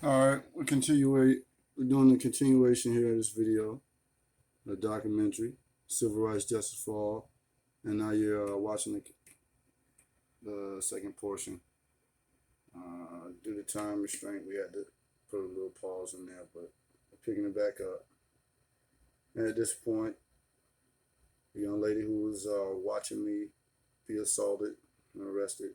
All right, we're doing the continuation here of this video, the documentary, Civil Rights Justice for All, and now you're watching the second portion. Due to time restraint, we had to put a little pause in there, but picking it back up. And at this point, the young lady who was watching me be assaulted and arrested,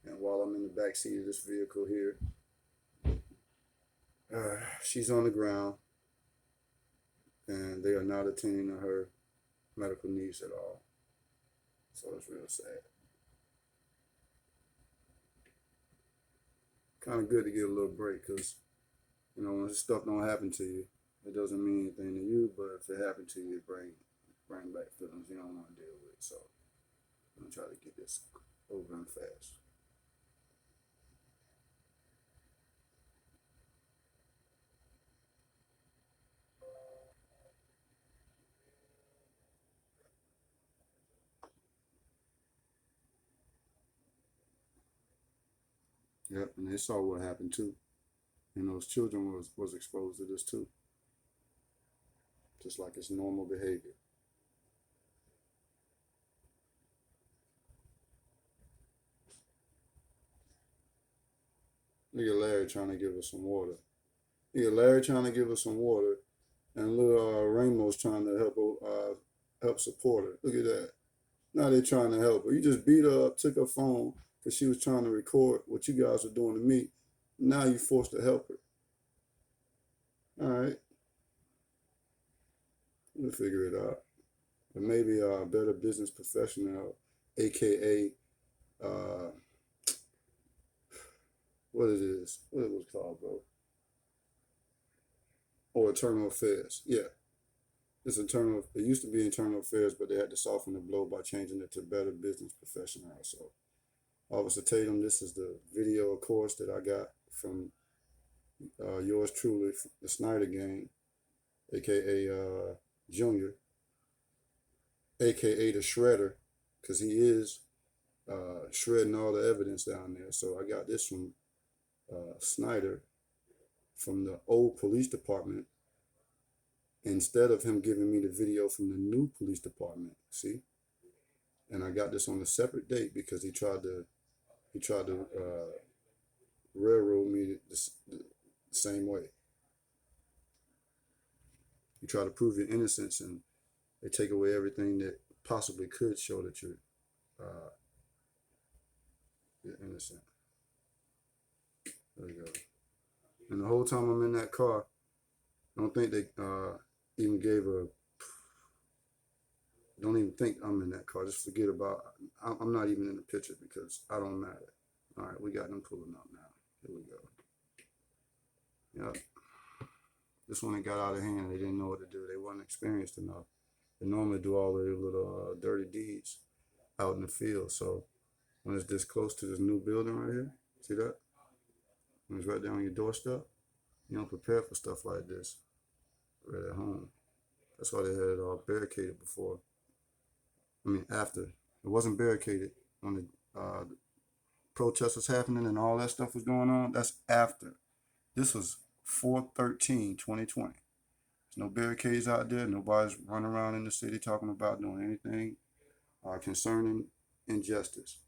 and while I'm in the back seat of this vehicle here, she's on the ground, and they are not attending to her medical needs at all. So it's real sad. Kind of good to get a little break because, when this stuff don't happen to you, it doesn't mean anything to you, but if it happened to you, it bring back feelings you don't want to deal with. So I'm going to try to get this over and fast. Yep, and they saw what happened too. And those children was exposed to this too. Just like it's normal behavior. Look at Larry trying to give us some water. Look at Larry trying to give us some water, and little Ramos trying to help support her. Look at that. Now they're trying to help her. You just beat her up, took her phone because she was trying to record what you guys were doing to me. Now you forced to help her. All right. We'll figure it out. But maybe a better business professional, aka what it is, what it was called, bro. Or internal affairs. Yeah. It's internal. It used to be internal affairs, but they had to soften the blow by changing it to better business professional. So, Officer Tatum, this is the video, of course, that I got from yours truly, the Snyder Gang, aka Junior, aka the Shredder, because he is shredding all the evidence down there. So I got this from Snyder from the old police department instead of him giving me the video from the new police department. See, and I got this on a separate date because he tried to railroad me the same way. You try to prove your innocence, and they take away everything that possibly could show that you're innocent. There you go. And the whole time I'm in that car, I don't think they even gave a. Don't even think I'm in that car. Just forget about. I'm not even in the picture because I don't matter. All right, we got them pulling up now. Here we go. Yep. This one got out of hand. They didn't know what to do. They weren't experienced enough. They normally do all their little dirty deeds out in the field. So when it's this close to this new building right here, see that? When it's right there on your doorstep, you don't prepare for stuff like this right at home. That's why they had it all barricaded before. I mean, after. It wasn't barricaded when the protest was happening and all that stuff was going on. That's after. This was 4/13/2020. There's no barricades out there. Nobody's running around in the city talking about doing anything concerning injustice.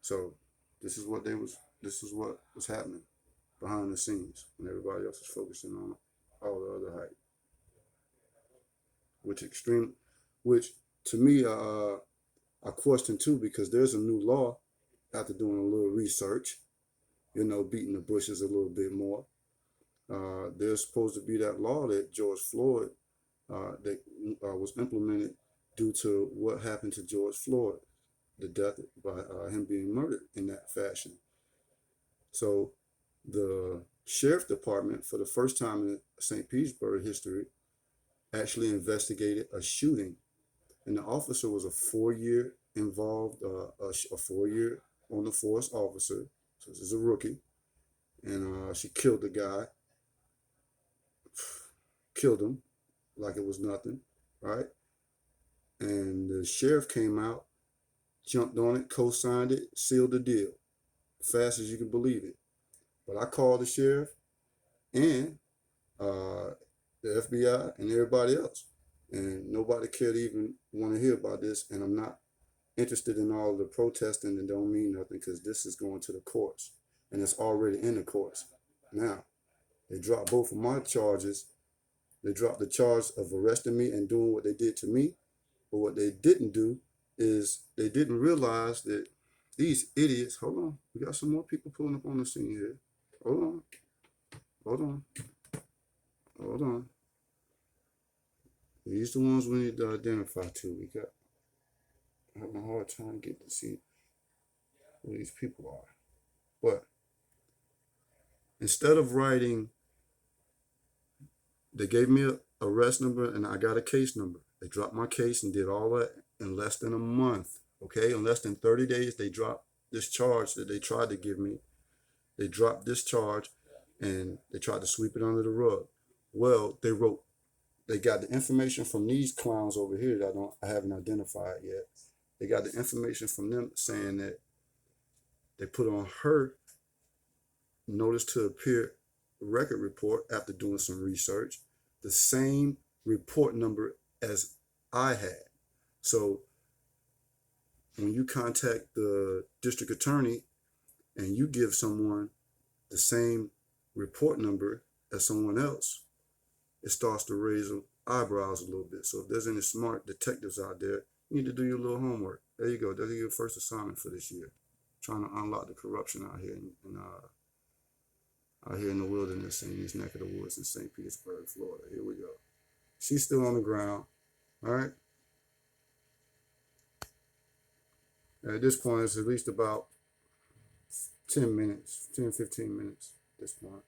So this is what was happening behind the scenes when everybody else is focusing on all the other hype. Which to me I question too, because there's a new law after doing a little research, beating the bushes a little bit more. There's supposed to be that law that George Floyd that was implemented due to what happened to George Floyd, the death by him being murdered in that fashion. So the sheriff department, for the first time in St. Petersburg history, actually investigated a shooting, and the officer was a 4-year involved, a 4-year on the force officer. So this is a rookie, and she killed the guy, killed him like it was nothing, right? And the sheriff came out, jumped on it, co-signed it, sealed the deal, fast as you can believe it. But I called the sheriff and the FBI and everybody else, and nobody cared to even want to hear about this. And I'm not interested in all the protesting and don't mean nothing because this is going to the courts and it's already in the courts. Now, they dropped both of my charges. They dropped the charge of arresting me and doing what they did to me. But what they didn't do is they didn't realize that these idiots, hold on, we got some more people pulling up on the scene here. Hold on, hold on, hold on. These are the ones we need to identify too. We got having a hard time getting to see who these people are. But instead of writing, they gave me a arrest number and I got a case number. They dropped my case and did all that in less than a month. Okay, in less than 30 days, they dropped this charge that they tried to give me. They dropped this charge and they tried to sweep it under the rug. Well, they got the information from these clowns over here that I haven't identified yet. They got the information from them saying that they put on her notice to appear record report after doing some research, the same report number as I had. So when you contact the district attorney and you give someone the same report number as someone else, it starts to raise eyebrows a little bit. So if there's any smart detectives out there, you need to do your little homework. There you go. That's your first assignment for this year. Trying to unlock the corruption out here in the wilderness in this neck of the woods in St. Petersburg, Florida. Here we go. She's still on the ground. All right. At this point, it's at least about 10 minutes, 10, 15 minutes at this point.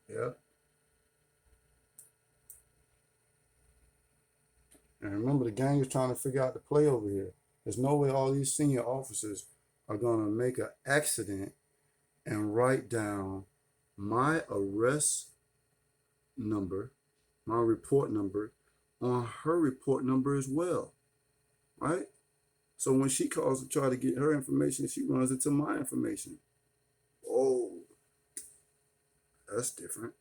Yeah. And remember, the gang is trying to figure out the play over here. There's no way all these senior officers are going to make an accident and write down my arrest number, my report number, on her report number as well, right? So when she calls to try to get her information, she runs into my information. Oh, that's different.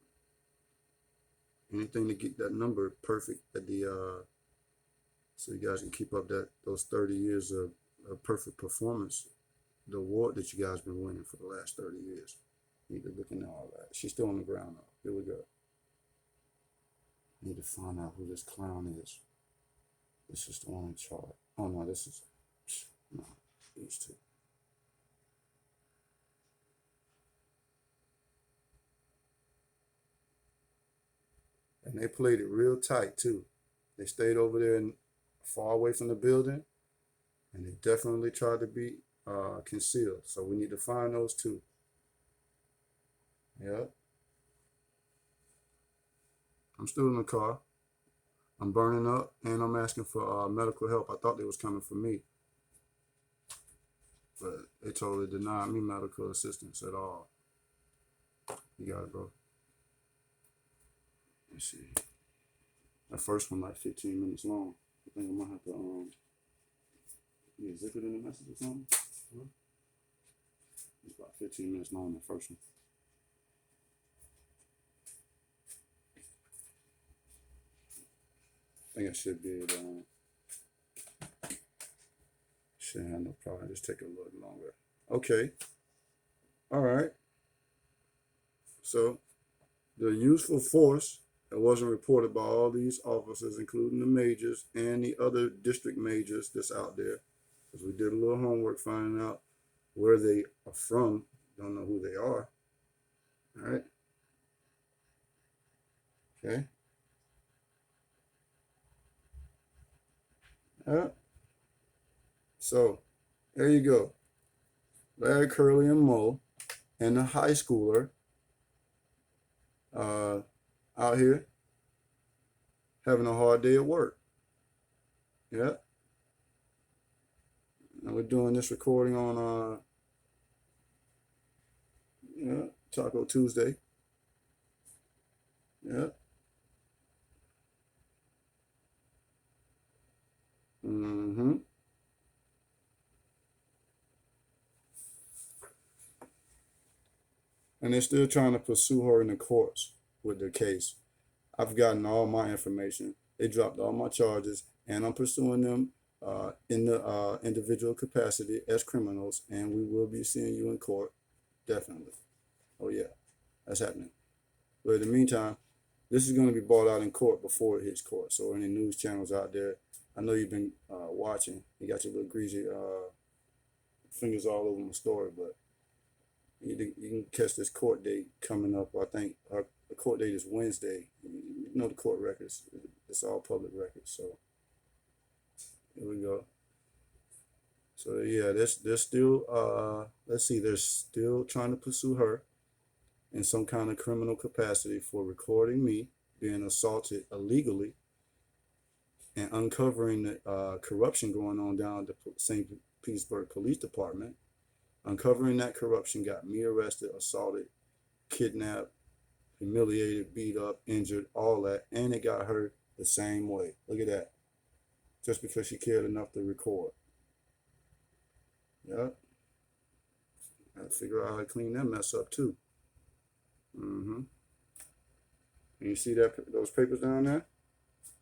Anything to get that number perfect at the so you guys can keep up those 30 years of perfect performance, the award that you guys been winning for the last 30 years. Need to look into all that. She's still on the ground now. Here we go. Need to find out who this clown is. This is the one in charge. Oh no, this is no, these two. And they played it real tight too. They stayed over there and far away from the building, and they definitely tried to be concealed. So we need to find those two. Yep. I'm still in the car. I'm burning up, and I'm asking for medical help. I thought they was coming for me, but they totally denied me medical assistance at all. You got it, bro. Let's see. That first one like 15 minutes long. I think I might have to zip it in the message or something. It's about 15 minutes long, the first one. I think I should be able to, shouldn't have no problem. Just take a little longer. Okay. All right. So the useful force that wasn't reported by all these officers, including the majors and the other district majors that's out there, because we did a little homework finding out where they are from. Don't know who they are. All right. Okay. So there you go. Larry, Curly, and Mo, and the high schooler out here having a hard day at work. Yeah. And we're doing this recording on Taco Tuesday. Yeah. Mm-hmm. And they're still trying to pursue her in the courts with the case. I've gotten all my information. They dropped all my charges, and I'm pursuing them in the individual capacity as criminals, and we will be seeing you in court, definitely. Oh yeah, that's happening. But in the meantime, this is going to be brought out in court before it hits court. So any news channels out there, I know you've been watching. You got your little greasy fingers all over my story, but you can catch this court date coming up. I think the court date is Wednesday. You know the court records. It's all public records. So here we go. So yeah, they're still let's see, they're still trying to pursue her in some kind of criminal capacity for recording me being assaulted illegally and uncovering the corruption going on down at the St. Petersburg Police Department. Uncovering that corruption got me arrested, assaulted, kidnapped, humiliated, beat up, injured, all that, and it got her the same way. Look at that. Just because she cared enough to record. Yep. Gotta figure out how to clean that mess up too. Mm-hmm. And you see those papers down there?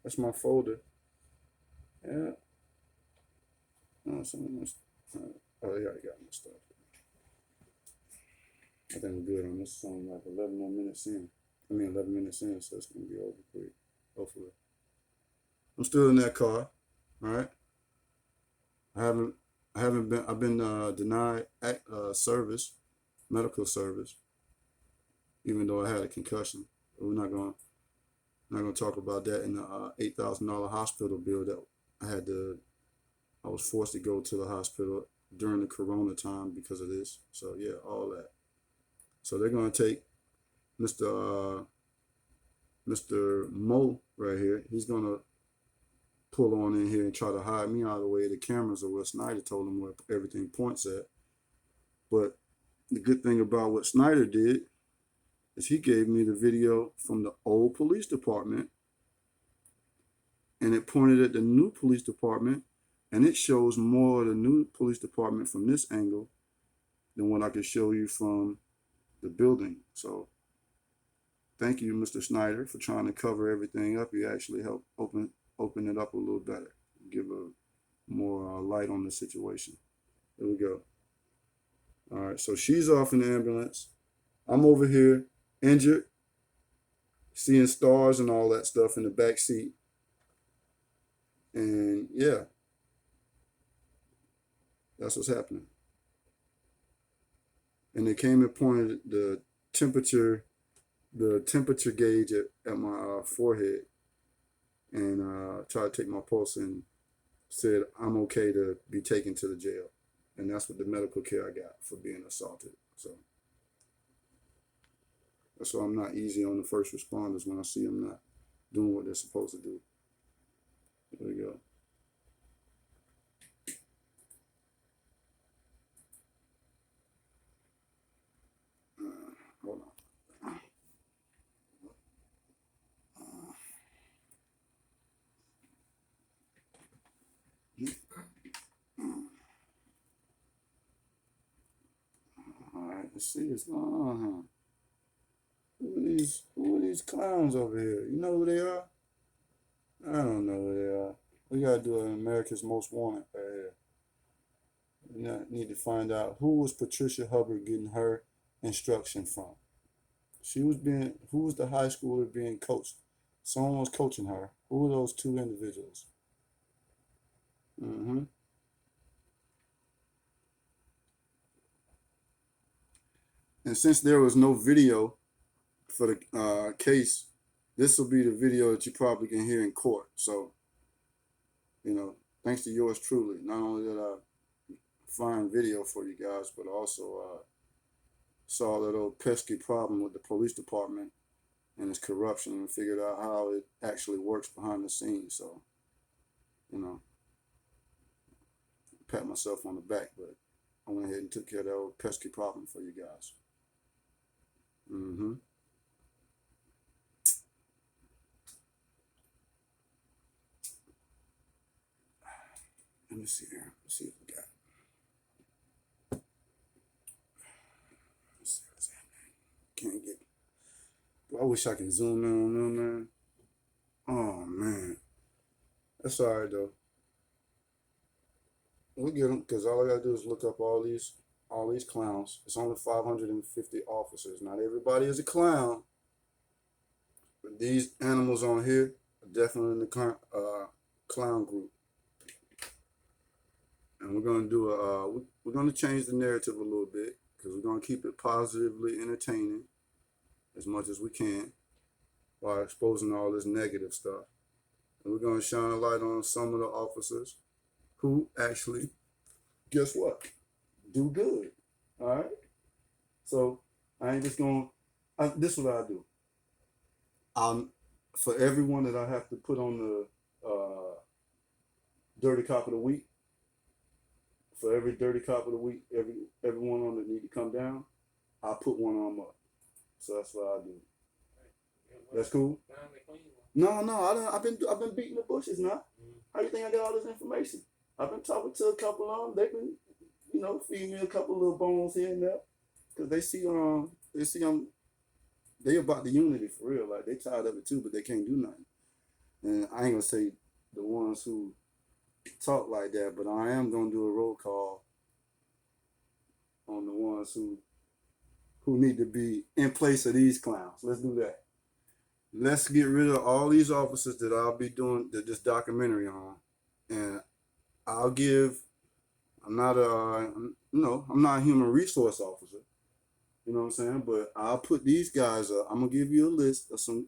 That's my folder. Yeah. Oh, oh, they already got my stuff. I think we're good on this. It's only like 11 more minutes in. 11 minutes in, so it's gonna be over quick. Hopefully. I'm still in that car. All right. I've been denied service, medical service, even though I had a concussion. But we're not gonna talk about that in the $8,000 hospital bill that I was forced to go to the hospital during the Corona time because of this. So yeah, all that. So they're gonna take Mr. Mo right here. He's gonna pull on in here and try to hide me out of the way of the cameras or where Snyder told him where everything points at. But the good thing about what Snyder did is he gave me the video from the old police department and it pointed at the new police department and it shows more of the new police department from this angle than what I could show you from the building. So thank you, Mr. Snyder, for trying to cover everything up. You actually helped open it up a little better, give a more light on the situation. There we go. All right, so she's off in the ambulance. I'm over here, injured, seeing stars and all that stuff in the back seat. And yeah, that's what's happening. And they came and pointed the temperature gauge at my forehead and tried to take my pulse and said I'm okay to be taken to the jail. And that's what the medical care I got for being assaulted. So that's why I'm not easy on the first responders when I see them not doing what they're supposed to do. There we go. Hold on. All right, let's see what's going on. Who are these clowns over here? You know who they are? I don't know who they are. We gotta do an America's Most Wanted right here. We need to find out who was Patricia Hubbard getting her instruction from. Who was the high schooler being coached? Someone was coaching her. Who were those two individuals? Mm-hmm. And since there was no video for the case, this will be the video that you probably can hear in court. So, thanks to yours truly. Not only did I find video for you guys, but also saw that old pesky problem with the police department and its corruption and figured out how it actually works behind the scenes. So, pat myself on the back, but I went ahead and took care of that old pesky problem for you guys. Mm-hmm. Let me see here. Let's see what we got. Let's see what's happening. Can't get. I wish I could zoom in on them, man. Oh man, that's all right though. We'll get them because all I gotta do is look up all these clowns. It's only 550 officers. Not everybody is a clown, but these animals on here are definitely in the clown group. And we're gonna do we're gonna change the narrative a little bit because we're gonna keep it positively entertaining as much as we can while exposing all this negative stuff. And we're gonna shine a light on some of the officers who actually, guess what, do good. All right. So I ain't just gonna. This is what I do. For everyone that I have to put on the dirty cop of the week. For every dirty cop of the week, everyone on that need to come down, I put one on them up. So that's what I do. That's cool. No, I've been beating the bushes now. How you think I got all this information? I've been talking to a couple of them. They've been, feeding me a couple of little bones here and there, because they see they about the unity for real. Like they tired of it too, but they can't do nothing. And I ain't gonna say the ones who talk like that, but I am gonna do a roll call on the ones who need to be in place of these clowns. Let's do that. Let's get rid of all these officers that I'll be doing this documentary on, and I'm not a human resource officer. You know what I'm saying? But I'll put these guys up. I'm gonna give you a list of some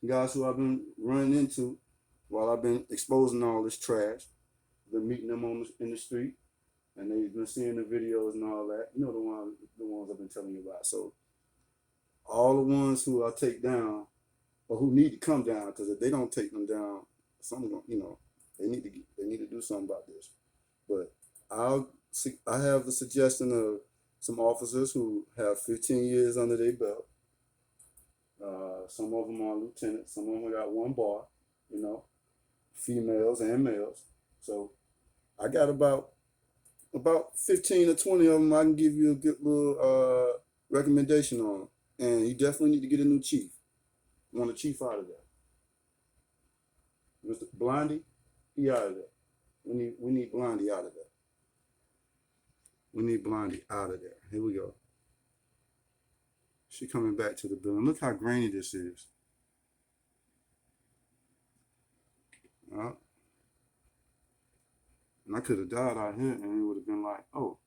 guys who I've been running into while I've been exposing all this trash. Been meeting them in the street, and they've been seeing the videos and all that. You know the ones I've been telling you about. So all the ones who I take down, or who need to come down, because if they don't take them down, they need to do something about this. But I have the suggestion of some officers who have 15 years under their belt. Some of them are lieutenants. Some of them got one bar. Females and males. So I got about 15 or 20 of them I can give you a good little recommendation on. And you definitely need to get a new chief. You want a chief out of there. Mr. Blondie, he out of there. We need Blondie out of there. We need Blondie out of there. Here we go. She coming back to the building. Look how grainy this is. And I could have died out here and it would have been like, oh,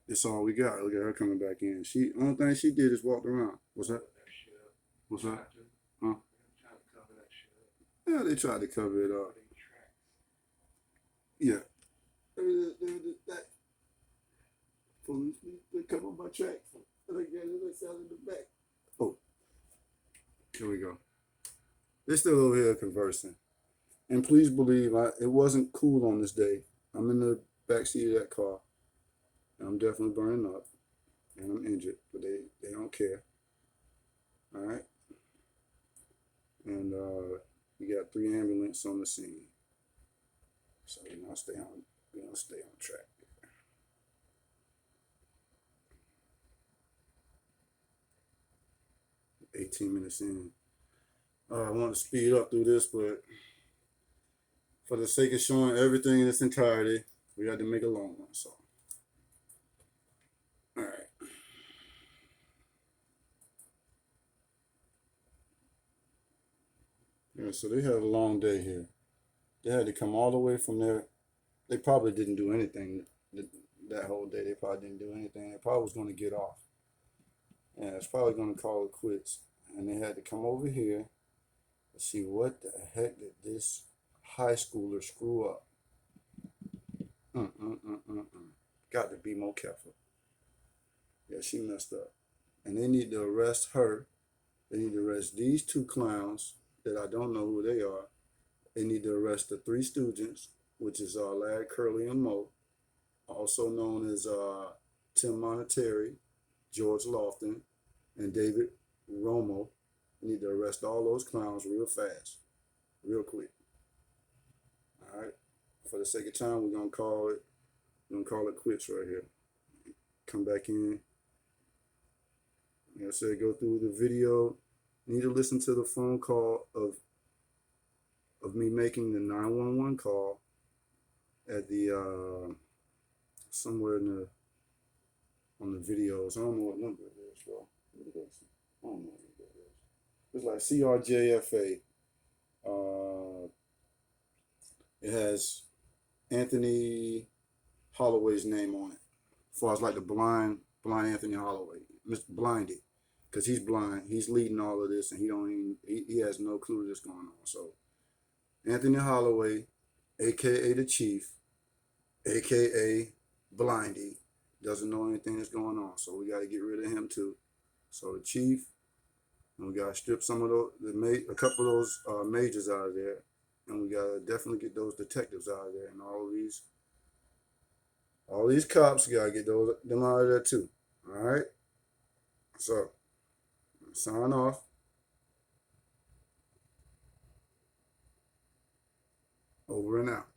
it's all we got. Look at her coming back in. Only thing she did is walked around. What's that? What's that? Huh? Yeah, they tried to cover it up. Yeah. That police, they cover my tracks. Look at it out in the back. Oh, here we go. They're still over here conversing. And please believe it wasn't cool on this day. I'm in the backseat of that car. And I'm definitely burning up. And I'm injured, but they don't care. All right. And we got 3 ambulances on the scene. So we're gonna stay on track. 18 minutes in. I want to speed up through this, but for the sake of showing everything in its entirety, we had to make a long one. So, all right. Yeah, so they had a long day here. They had to come all the way from there. They probably didn't do anything that whole day. They probably didn't do anything. They probably was going to get off. Yeah, it's probably going to call it quits. And they had to come over here to see what the heck did this high schooler screw up. Got to be more careful. Yeah, she messed up. And they need to arrest her. They need to arrest these 2 clowns that I don't know who they are. They need to arrest the 3 students, which is Larry, Curly, and Mo, also known as Tim Monetary, George Lofton, and David Romo. They need to arrest all those clowns real fast, real quick. All right. for the sake of time, we're gonna call it quits right here. Come back in. Like I said, go through the video. You need to listen to the phone call of me making the 911 call at the somewhere on the videos. I don't know what number it is, bro. What it is? I don't know what it is. It's like CRJFA. It has Anthony Holloway's name on it. As far as like the blind Anthony Holloway, Mr. Blindy, because he's blind. He's leading all of this, and he has no clue what's going on. So Anthony Holloway, aka the Chief, aka Blindy, doesn't know anything that's going on. So we got to get rid of him too. So the Chief, and we got to strip some of a couple of those majors out of there, and we got to definitely get those detectives out of there, and all these cops, got to get them out of there too. All right. So sign off. Over and out.